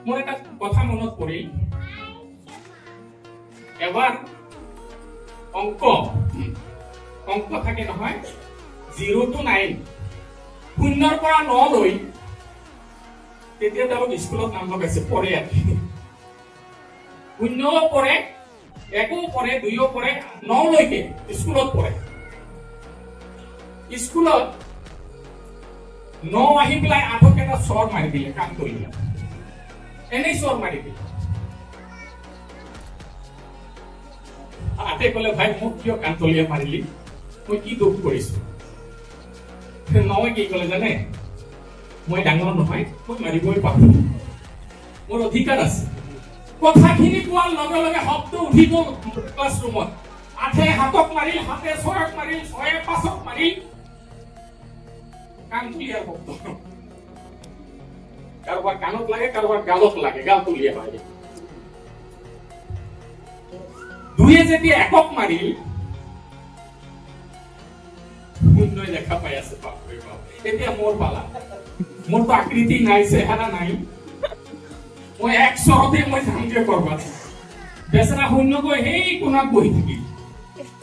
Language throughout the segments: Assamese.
মোৰ এটা কথা মনত পৰিল এবাৰ অংক থাকে নহয় 0 to 9 শূন্যৰ পৰা 9 লৈ তেতিয়া তেওঁলোক স্কুলত নাম লগাইছে পৰে শূন্যও পৰে একো পৰে দুইও পৰে 9 লৈকে স্কুলত পৰে স্কুলত 9 আহি পেলাই 8 এটা চৰ মাৰি দিলে কাম কৰিলে এনেই চৰ মাৰি দিলে আতে কলে ভাই মোক কিয় কান্তলিয়া মাৰিলি মই কি দুখ কৰিছো নয় কি কলে জানে মই ডাঙৰ নহয় মই মাৰিবই পাৰো মোৰ অধিকাৰ আছে কথাখিনি কোৱাৰ লগে লগে শব্দ উঠি গ'ল ক্লাছৰুমত আঠে হাতক মাৰিল হাতে ছয়ক মাৰিল ছয়ে পাঁচক মাৰিল কান্তলিয়াৰ শব্দ কাৰোবাৰ কাণত লাগে কাৰোবাৰ গালত লাগে গাল তুলিয়া হয় দুয়ে যেতিয়া একক মাৰিল শূন্যই দেখা পাই আছে বাপৰে বাপ এতিয়া মোৰ পালা মোৰতো আকৃতি নাই চেহাৰা নাই মই এক চৰতে মই ধামকে কৰবা বেচেৰা শূন্য গৈ সেই কোণাত বহি থাকিল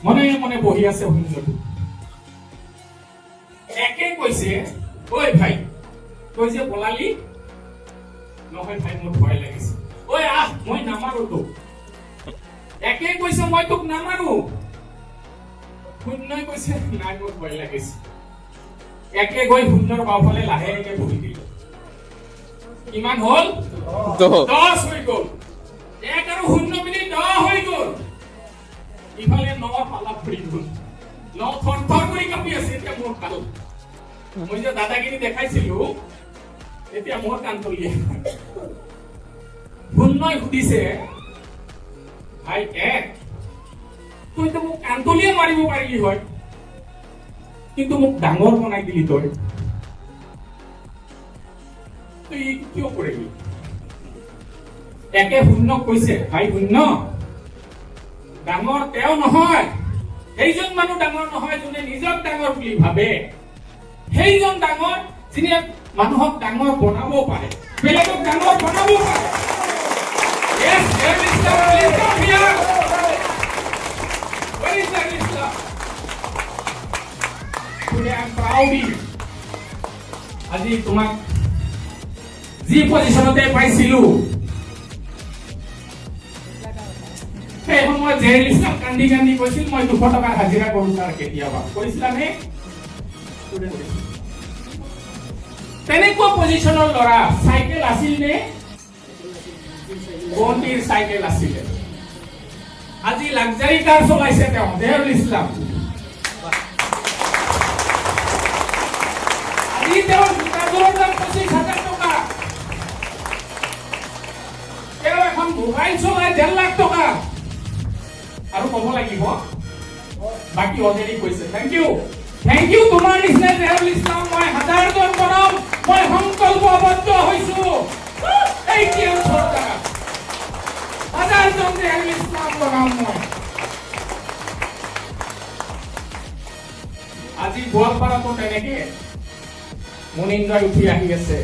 মনে মনে বহি আছে শূন্যটো একে কৈছে ঐ ভাই তই যে পলালি নহয় ভাই মোৰ ভয় লাগিছে ঐ আহ মই নামাৰো তোক একে কৈছে মই তোক নামাৰো শূন্যই কৈছে নাই মোৰ ভয় লাগিছে একে গৈ শূন্যৰ বাওঁফালে লাহেকে বহি দিল কিমান হল 10 হৈ গল এক আৰু শূন্য মিলি 10 হৈ গল ইফালে 9 পালা ফুৰি গল 9 থৰ কৰি কাপি আছে এতিয়া মোৰ কাল মই যে দাদাগিৰি দেখাইছিলো এতিয়া মোৰ কান্তলিয়া শূন্যই সুধিছে ভাই এক তুই তো মোক কান্তলিয়া মাৰিব পাৰিলি হয় কিন্তু মোক ডাঙৰ বনাই দিলি তই কিয় কৰিলি একে শূন্য কৈছে ভাই শূন্য ডাঙৰ তেওঁ নহয় সেইজন মানুহ ডাঙৰ নহয় যোনে নিজক ডাঙৰ বুলি ভাবে সেইজন ডাঙৰ যিনে মানুহক ডাঙৰ বনাব পাৰে বেলেগক ডাঙৰ বনাব পাৰে Yes, there is the Islam here. Where is the Islam? Today I am proud of you. আজি তোমাক যি পজিশনতে পাইছিলো সেই সময়ত জেৰিল ইছলাম কান্দি কান্দি কৈছিল মই 200 টকা হাজিৰা কৰো তাৰ কেতিয়াবা কৰিছিলা নে তেনেকুৱা পজিশনৰ লৰা সাইকেল আছিল নে বন্দিৰ সাইকেল আছিল আজি লাক্সাৰি কাৰ চলাইছে তেওঁ জেৰিল ইছলাম আজি তেওঁ জোতাযোৰৰ দাম 25,000 টকা তেওঁ এখন মোবাইল চলাই 1.5 লাখ টকা আৰু ক'ব লাগিব বাকি অলৰেডি কৈছে থ্যাংক ইউ তোমাৰ নিচিনা জেৰিল ইছলাম মই 1000 জন বনাম মই সংকল্পবদ্ধ হৈছো এই কি সৰকাৰ 1000 জন জেৰিল ইছলাম বনাম মই আজি গোৱালপাৰাতো তেনেকে মুনিন্দ্ৰই উঠি আহি আছে